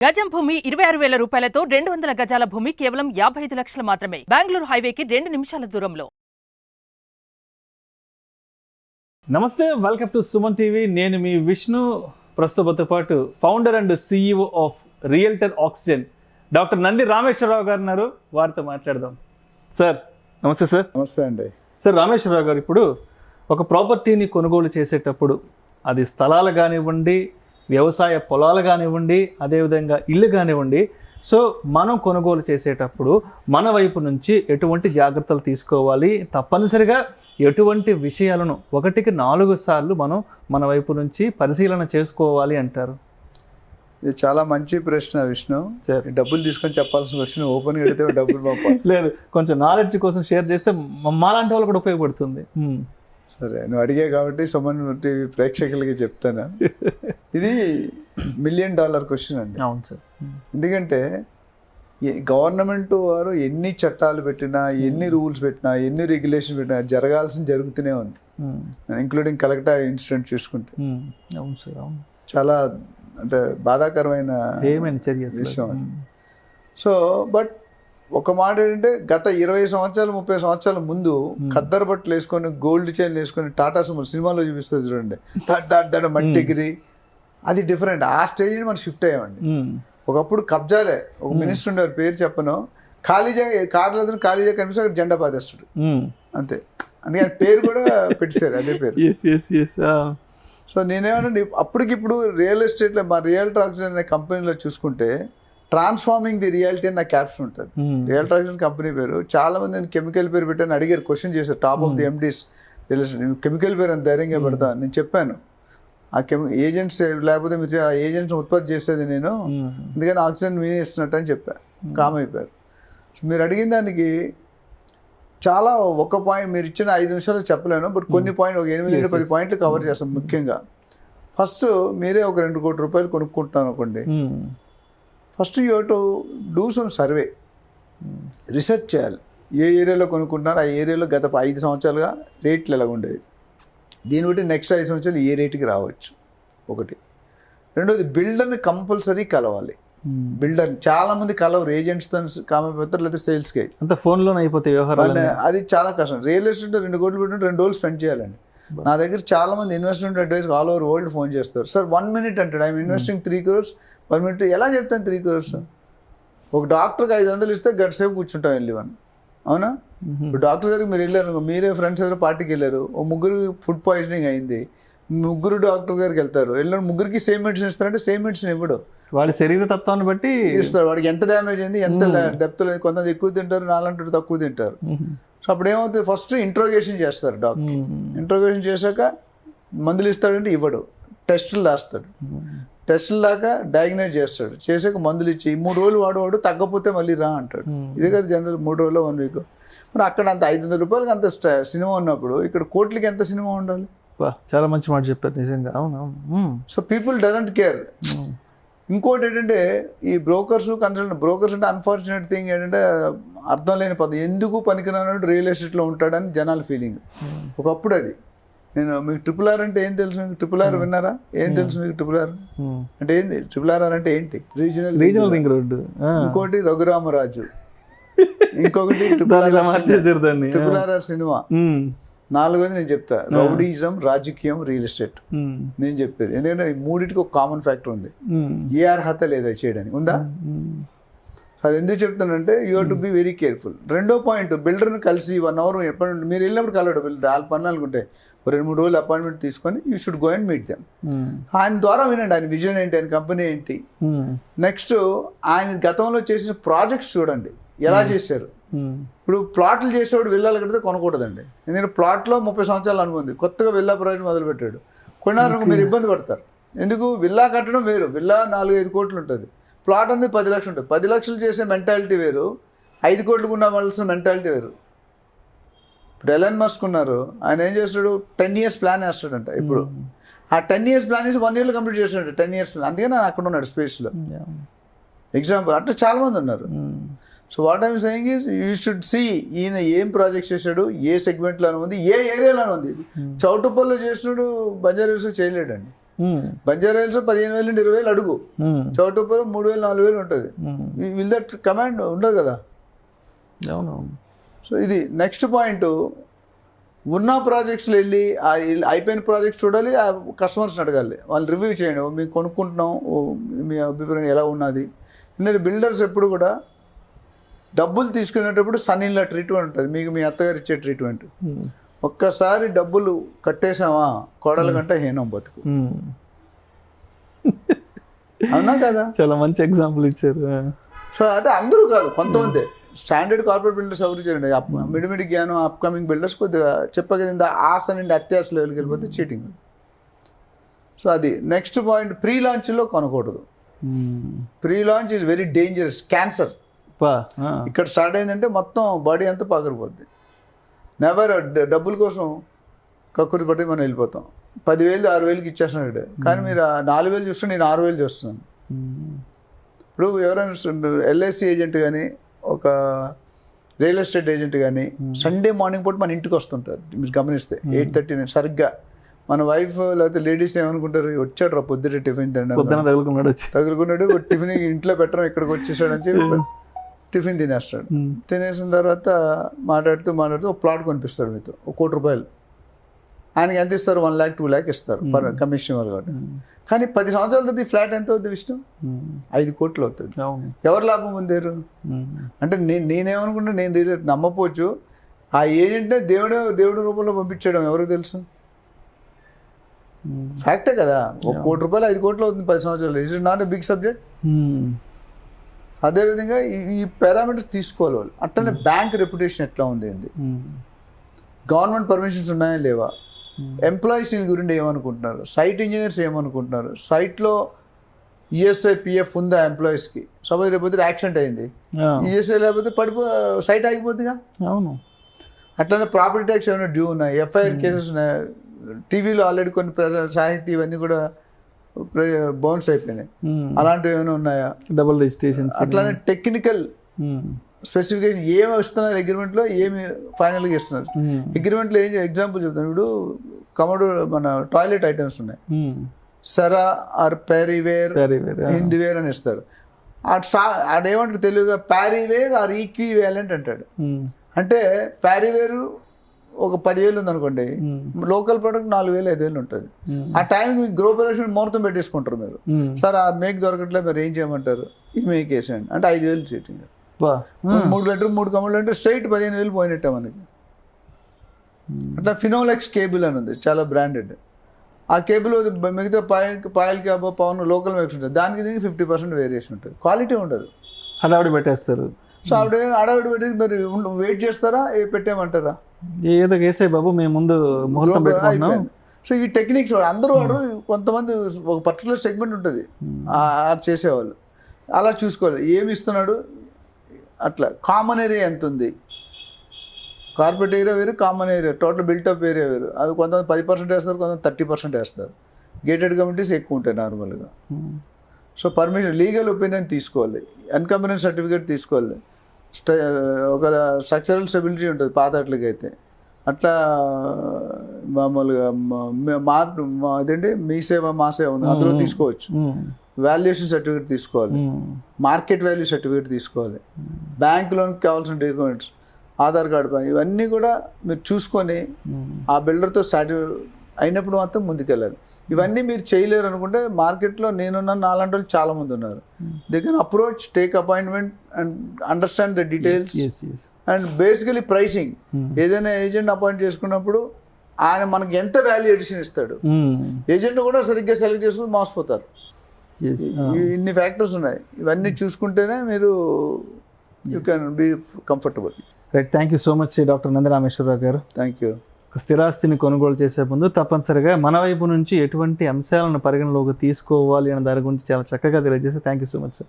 గజం భూమి 26,000 రూపాయలతో 200 గజాల భూమి కేవలం 55 లక్షలు మాత్రమే. బెంగళూరు హైవేకి 2 నిమిషాల దూరంలో. నమస్తే, వెల్కమ్ టు సుమన్ టీవీ. నేను మీ విష్ణు. ప్రస్తుతంతో పాటు founder and CEO of realtor oxygen doctor Nandi Rameshwar Rao గారు ఉన్నారు. వారితో మాట్లాడదాం. సార్ నమస్తే. సార్ నమస్తే అండి. సార్ రామేశ్వరరావు గారు, ఇప్పుడు ఒక ప్రాపర్టీని కొనుగోలు చేసేటప్పుడు అది స్థలాలు కానివ్వండి, వ్యవసాయ పొలాలు కానివ్వండి, అదేవిధంగా ఇల్లు కానివ్వండి, సో మనం కొనుగోలు చేసేటప్పుడు మన వైపు నుంచి ఎటువంటి జాగ్రత్తలు తీసుకోవాలి, తప్పనిసరిగా ఎటువంటి విషయాలను 1-4 సార్లు మనం మన వైపు నుంచి పరిశీలన చేసుకోవాలి అంటారు? ఇది చాలా మంచి ప్రశ్న విష్ణు. సార్ డబ్బులు తీసుకొని చెప్పాల్సిన క్వశ్చన్ ఓపెన్గా అడిగితే డబ్బులు పంపాలి. లేదు, కొంచెం నాలెడ్జ్ కోసం షేర్ చేస్తే మాలాంటి వాళ్ళు కూడా ఉపయోగపడుతుంది. సరే, నువ్వు అడిగే కాబట్టి సుమన్ టీవీ ప్రేక్షకులకి చెప్తాను. ఇది $1 మిలియన్ క్వశ్చన్ అండి. అవును సార్. ఎందుకంటే గవర్నమెంట్ వారు ఎన్ని చట్టాలు పెట్టినా, ఎన్ని రూల్స్ పెట్టినా, ఎన్ని రెగ్యులేషన్ పెట్టినా జరగాల్సింది జరుగుతూనే ఉంది. ఇంక్లూడింగ్ కలెక్టర్ ఇన్సిడెంట్ చూసుకుంటే అవును సార్, అవును, చాలా అంటే బాధాకరమైన విషయం అది. సో బట్ ఒక మాట ఏంటంటే, గత 20 సంవత్సరాలు 30 సంవత్సరాల ముందు ఖద్దరు బట్టలు వేసుకొని, గోల్డ్ చైన్ వేసుకొని, టాటా సుమో సినిమాలో చూపిస్తుంది చూడండి, దడ మట్టిగిరి, అది డిఫరెంట్. ఆ స్టేజ్ మనం షిఫ్ట్ అయ్యామండి. ఒకప్పుడు కబ్జాలే. ఒక మినిస్టర్ ఉండేవారు, పేరు చెప్పను, ఖాళీ కార్లో ఖాళీ కనిపిస్తే అక్కడ జెండా పాదేస్తాడు అంతే. అందుకని పేరు కూడా పెట్టారు, అదే పేరు. సో నేనేమన్నా అప్పటికిప్పుడు రియల్ ఎస్టేట్లో మా రియల్టర్ ఆక్సిజన్ అనే కంపెనీలో చూసుకుంటే, ట్రాన్స్ఫార్మింగ్ ది రియాలిటీ అని నా క్యాప్షన్ ఉంటుంది. రియల్టర్ ఆక్సిజన్ కంపెనీ పేరు. చాలా మంది నేను కెమికల్ పేరు పెట్టాను, అడిగారు, క్వశ్చన్ చేశారు. Top of the MDs relation, chemical పేరు అంత ధైర్యంగా పెడతా. నేను చెప్పాను, ఆ ఏజెంట్స్ లేకపోతే మీరు ఆ ఏజెంట్స్ ఉత్పత్తి చేసేది నేను, అందుకని ఆక్సిజన్ మీనే ఇస్తున్నట్టు అని చెప్పాను. కామ్ అయిపోయారు. మీరు అడిగిన దానికి చాలా ఒక పాయింట్, మీరు ఇచ్చిన 5 నిమిషాలు చెప్పలేను, బట్ కొన్ని పాయింట్, ఒక 8-10 పాయింట్లు కవర్ చేస్తాం. ముఖ్యంగా ఫస్ట్, మీరే ఒక 2 కోట్ల రూపాయలు కొనుక్కుంటున్నాను అనుకోండి. First you have to do some survey, research చేయాలి. ఏ ఏరియాలో కొనుక్కుంటున్నారు, ఆ ఏరియాలో గత 5 సంవత్సరాలుగా రేట్లు ఎలా ఉండేది, దీన్ని బట్టి నెక్స్ట్ 5 సంవత్సరాలు ఏ రేటుకి రావచ్చు ఒకటి. రెండోది, బిల్డర్ని కంపల్సరీ కలవాలి. బిల్డర్ చాలామంది కలవరు, ఏజెంట్స్తో కామైపోతారు, లేదా సేల్స్కి అంత ఫోన్లోనే అయిపోతాయి వ్యవహారాలు. అది చాలా కష్టం. రియల్ ఎస్టేట్ 2 కోట్లు పెట్టి 2 రోజులు స్పెండ్ చేయాలండి. నా దగ్గర చాలా మంది investment advice all over world phone చేస్తారు. సార్ 1 minute అంటాడు, ఐఎమ్ ఇన్వెస్టింగ్ 3 crores 1 minute. ఎలా చెప్తాను 3 crores? ఒక డాక్టర్కి 500 ఇస్తే గంట సేపు కూర్చుంటాం వెళ్ళి మనం, అవునా? ఇప్పుడు డాక్టర్ దగ్గరికి మీరు వెళ్ళారు, మీరే ఫ్రెండ్స్ దగ్గర పార్టీకి వెళ్ళారు, ఓ 3 ఫుడ్ పాయిజనింగ్ అయింది, 3 డాక్టర్ దగ్గరికి వెళ్తారు, వెళ్ళిన 3కి సేమ్ మెడిసిన్ ఇస్తారంటే సేమ్ మెడిసిన్ ఇవ్వడు, వాడి శరీర తత్వాన్ని బట్టి ఇస్తాడు. వాడికి ఎంత డ్యామేజ్ అయింది, ఎంత డెప్త్ లేదు, కొంతమంది ఎక్కువ తింటారు, నాలంటారు తక్కువ తింటారు. సో అప్పుడు ఏమవుతుంది, ఫస్ట్ ఇంట్రోగేషన్ చేస్తారు డాక్టర్. ఇంట్రోగేషన్ చేశాక మందులు ఇస్తాడంటే ఇవ్వడు, టెస్టులు రాస్తాడు, టెస్టులు దాకా డయాగ్నోజ్ చేస్తాడు, చేసాక మందులు ఇచ్చి 3 రోజులు వాడు తగ్గపోతే మళ్ళీ రా అంటాడు. ఇదే కదా జనరల్, 3 రోజుల్లో 1 week. మరి అక్కడ అంత 500 రూపాయలకి అంత సినిమా ఉన్నప్పుడు ఇక్కడ కోట్లకి ఎంత సినిమా ఉండాలి? చాలా మంచి మాట చెప్పారు, నిజంగా. అవును. So people doesn't care. ఇంకోటి ఏంటంటే, ఈ బ్రోకర్స్ బ్రోకర్స్ అంటే అన్ఫార్చునేట్ థింగ్ ఏంటంటే, అర్థం లేని పదం, ఎందుకు పనికిరానట్టు రియల్ ఎస్టేట్లో ఉంటాడని జనాల ఫీలింగ్. ఒకప్పుడు అది. నేను మీకు RRR అంటే ఏం తెలుసు? మీకు RRR విన్నారా? ఏం తెలుసు మీకు RRR అంటే ఏంటి? RRR అంటే ఏంటి? Regional ring road. ఇంకోటి రఘురామరాజు, ఇంకొకటి RRR సినిమా. 4వది నేను చెప్తా, రౌడీజం, రాజకీయం, రియల్ ఎస్టేట్. నేను చెప్పేది ఎందుకంటే ఈ 3టికి ఒక కామన్ ఫ్యాక్టర్ ఉంది, ఏ అర్హత లేదా చేయడానికి, ఉందా? అది ఎందుకు చెప్తానంటే, you have to be very careful. రెండో పాయింట్, బిల్డర్ని కలిసి 1 hour ఎప్పుడు మీరు వెళ్ళినప్పుడు కలవడు. బిల్డర్ 4 పన్నాలు ఉంటే 2-3 రోజులు అపాయింట్మెంట్ తీసుకొని you should go and meet them. ఆయన ద్వారా వినండి, ఆయన విజన్ ఏంటి, ఆయన కంపెనీ ఏంటి. నెక్స్ట్, ఆయన గతంలో చేసిన ప్రాజెక్ట్స్ చూడండి, ఎలా చేశారు. ఇప్పుడు ప్లాట్లు చేసేవాడు విల్లాలు కడితే కొనకూడదండి, ఎందుకంటే ప్లాట్లో 30 సంవత్సరాలు అనుకుంది, కొత్తగా విల్లా ప్రాజెక్ట్ మొదలుపెట్టాడు, కొన్నాళ్ళకు మీరు ఇబ్బంది పడతారు. ఎందుకు? విల్లా కట్టడం వేరు, విల్లా 4-5 కోట్లు ఉంటుంది, ప్లాట్ అనేది 10 లక్షలు ఉంటుంది. 10 లక్షలు చేసే మెంటాలిటీ వేరు, 5 కోట్లకు ఉన్నవలసిన మెంటాలిటీ వేరు. ఇప్పుడు ఎలన్ మస్క్ ఉన్నారు, ఆయన ఏం చేస్తాడు, 10 years ప్లాన్ వేస్తాడంట. ఇప్పుడు ఆ 10 years ప్లాన్ వేసి 1 yearలో కంప్లీట్ చేస్తాడు, 10 years ప్లాన్. అందుకని ఆయన అక్కడ ఉన్నాడు స్పేస్లో. ఎగ్జాంపుల్ అట్లా చాలామంది ఉన్నారు. So what I'm saying is, you should see ఈయన ఏం ప్రాజెక్ట్ చేశాడు, ఏ సెగ్మెంట్లోనే ఉంది, ఏ ఏరియాలోనే ఉంది. చౌటుప్పల్లో చేసినాడు బంజారా హిల్స్లో చేయలేడండి. బంజారా హిల్స్ 15,000 నుండి 20,000 అడుగు, చౌటుప్పల్ 3,000 4,000 ఉంటుంది. విల్ దట్ కమాండ్ ఉండదు కదా. అవునవును. సో ఇది నెక్స్ట్ పాయింట్. ఉన్న ప్రాజెక్ట్స్లో వెళ్ళి అయిపోయిన ప్రాజెక్ట్స్ చూడాలి, ఆ కస్టమర్స్ని అడగాలి, వాళ్ళు రివ్యూ చేయండి, మేము కొనుక్కుంటున్నాం, మీ అభిప్రాయం ఎలా ఉన్నది. ఎందుకంటే బిల్డర్స్ ఎప్పుడు కూడా డబ్బులు తీసుకునేటప్పుడు సన్ ఇన్లా ట్రీట్మెంట్ ఉంటుంది, మీకు మీ అత్తగారు ఇచ్చే ట్రీట్మెంట్. ఒక్కసారి డబ్బులు కట్టేసామా కోడల కంటే హీనం బతుకు. అవునా కదా? చాలా మంచి ఎగ్జాంపుల్ ఇచ్చారు. సో అంటే అందరూ కాదు, కొంతమంది స్టాండర్డ్ కార్పొరేట్ బిల్డర్స్ ఎవరు చేయండి. మిడిమిడి జ్ఞానం అప్కమింగ్ బిల్డర్స్ కొద్దిగా చెప్పగలిగింది ఆశ నుండి అత్యాశ లెవెల్కి వెళ్ళిపోతే చీటింగ్. సో అది నెక్స్ట్ పాయింట్. ప్రీ లాంచ్లో కొనకూడదు. Pre launch is very dangerous, cancer. ఇక్కడ స్టార్ట్ అయిందంటే మొత్తం బాడీ అంతా పగరిపోద్ది. నెవర్ డబ్బుల కోసం కక్కురి పట్టి మనం వెళ్ళిపోతాం. 10,000 6,000కి ఇచ్చేస్తున్నాడు, కానీ మీరు 4,000 చూస్తే నేను 6,000 చూస్తున్నాను. ఇప్పుడు ఎవరైనా ఎల్ఐసి ఏజెంట్ కానీ ఒక రియల్ ఎస్టేట్ ఏజెంట్ కానీ సండే మార్నింగ్ పూట మన ఇంటికి వస్తుంటారు. మీరు గమనిస్తే 8:30 సరిగ్గా మన వైఫ్ లేకపోతే లేడీస్ ఏమనుకుంటారు, వచ్చాడు రా పొద్దుటే టిఫిన్ తగులుకున్నాడు, టిఫిన్ ఇంట్లో పెట్టడం ఇక్కడికి వచ్చేసాడు అని చెప్పి టిఫిన్ తినేస్తాడు. తినేసిన తర్వాత మాట్లాడుతూ ఒక ప్లాట్ కొనిపిస్తాడు మీతో, ₹1 కోటి. ఆయనకి ఎంత ఇస్తారు? 1 lakh 2 lakh ఇస్తారు పర్ కమిషన్ వాళ్ళు కాబట్టి. కానీ 10 సంవత్సరాల తర్వాత ఈ ఫ్లాట్ ఎంత అవుతుంది విష్ణు? 5 కోట్లు అవుతుంది. ఎవరు లాభం పొందారు? అంటే నేనేమనుకుంటా, నేను నమ్మపోవచ్చు, ఆ ఏజెంట్నే దేవుడి రూపంలో పంపించడం ఎవరికి తెలుసు? ఫ్యాక్టే కదా. ₹1 కోటి 5 కోట్లు అవుతుంది 10 సంవత్సరాలు. It is not a big subject. అదేవిధంగా ఈ పారామీటర్స్ తీసుకోవాలి వాళ్ళు. అట్లనే బ్యాంక్ రెప్యుటేషన్ ఎట్లా ఉంది, గవర్నమెంట్ పర్మిషన్స్ ఉన్నాయా లేవా, ఎంప్లాయీస్ దీని గురించి ఏమనుకుంటున్నారు, సైట్ ఇంజనీర్స్ ఏమనుకుంటున్నారు, సైట్లో ఈఎస్ఐ పిఎఫ్ ఉందా ఎంప్లాయీస్కి. సపోజ్ రేపు యాక్సిడెంట్ అయింది, ఈఎస్ఐ లేకపోతే సైట్ ఆగిపోతుందిగా. అవును. అట్లనే ప్రాపర్టీ ట్యాక్స్ ఏమైనా డ్యూ ఉన్నాయి, ఎఫ్ఐఆర్ కేసెస్ ఉన్నాయి. టీవీలో ఆల్రెడీ కొన్ని సాహితీ ఇవన్నీ కూడా బౌన్స్ అయిపోయినాయి. అలాంటివి ఏమైనా ఉన్నాయా? Double registration. అట్లానే టెక్నికల్ స్పెసిఫికేషన్ ఏమి ఇస్తున్నారు అగ్రిమెంట్లో, ఏమి ఫైనల్గా ఇస్తున్నారు. అగ్రిమెంట్లో ఏం ఎగ్జాంపుల్ చెప్తాను. ఇప్పుడు మన టాయిలెట్ ఐటమ్స్ ఉన్నాయి, సరా ఆర్ ప్యారీవేర్, హిందీవేర్ అని ఇస్తారు. అదేమంటారు తెలుగుగా? ప్యారీవేర్ ఆర్ ఈక్వివాలెంట్ అంటాడు. అంటే ప్యారీవేరు ఒక 10,000 ఉందనుకోండి, లోకల్ ప్రోడక్ట్ 4,000 5,000 ఉంటుంది. ఆ టైంకి మీకు గ్రోపరేషన్ ముహూర్తం పెట్టేసుకుంటారు మీరు. సార్ ఆ మేక్ దొరకట్లేదు, మీరు ఏం చేయమంటారు? ఈ మేక్ వేసేయండి అంటే 5,000 చీటింగ్. 3 లీటర్ 3 కమలు అంటే స్ట్రైట్ 15,000 పోయినట్టే మనకి. అట్లా ఫినోలెక్స్ కేబుల్ అని ఉంది, చాలా బ్రాండెడ్. ఆ కేబుల్ మిగతా పాయల్ క్యాబ్ పవన్ లోకల్ మేక్స్ ఉంటుంది, దానికి దీనికి 50% వేరియేషన్ ఉంటుంది, క్వాలిటీ ఉండదు. హడావిడి పెట్టేస్తారు. సో హడావిడి పెట్టేసి మరి వెయిట్ చేస్తారా, పెట్టేయమంటారా? ఏదో వేసే బాబు మేము ముందు ముహూర్తం పెట్టుకున్నాం. సో ఈ టెక్నిక్స్ అందరూ కొంతమంది ఒక పర్టికులర్ సెగ్మెంట్ ఉంటుంది చేసేవాళ్ళు, అలా చూసుకోవాలి. ఏమి ఇస్తున్నాడు, అట్లా కామన్ ఏరియా ఎంత ఉంది, కార్పొరేట్ ఏరియా వేరు, common area, total built-up area వేరు. అది కొంతమంది 10% వేస్తారు, కొంతమంది 30% వేస్తారు. గేటెడ్ కమ్యూనిటీస్ ఎక్కువ ఉంటాయి నార్మల్గా. సో పర్మిషన్, లీగల్ ఒపీనియన్ తీసుకోవాలి, అన్కంపెనీ సర్టిఫికేట్ తీసుకోవాలి, ఒక స్ట్రక్చరల్ స్టెబిలిటీ ఉంటుంది పాతట్లకి అయితే. అట్లా మామూలుగా అదేంటి మీ సేవ మా సేవ ఉంది, అందులో తీసుకోవచ్చు. వాల్యుయేషన్ సర్టిఫికేట్ తీసుకోవాలి, మార్కెట్ వాల్యూ సర్టిఫికేట్ తీసుకోవాలి, బ్యాంక్ లోన్కి కావాల్సిన డాక్యుమెంట్స్, ఆధార్ కార్డు, ఇవన్నీ కూడా మీరు చూసుకొని ఆ బిల్డర్తో అయినప్పుడు మాత్రం ముందుకెళ్ళాలి. ఇవన్నీ మీరు చేయలేరు అనుకుంటే మార్కెట్లో నేనున్న నాలాంటి వాళ్ళు చాలామంది ఉన్నారు. They can approach, take appointment and understand the details and basically pricing. ఏదైనా ఏజెంట్ అపాయింట్ చేసుకున్నప్పుడు ఆయన మనకి ఎంత వాల్యూ ఎడిషన్ ఇస్తాడు, ఏజెంట్ కూడా సరిగ్గా సెలెక్ట్ చేసుకుని మోసపోతారు. ఇన్ని ఫ్యాక్టర్స్ ఉన్నాయి, ఇవన్నీ చూసుకుంటేనే మీరు you can be comfortable. Right, thank you so much doctor Nandarameswara Rao garu. Thank you. స్థిరాస్తిని కొనుగోలు చేసే ముందు తప్పనిసరిగా మన వైపు నుంచి ఎటువంటి అంశాలను పరిగణలోకి తీసుకోవాలి అనే దాని గురించి చాలా చక్కగా తెలియజేసి thank you so much sir.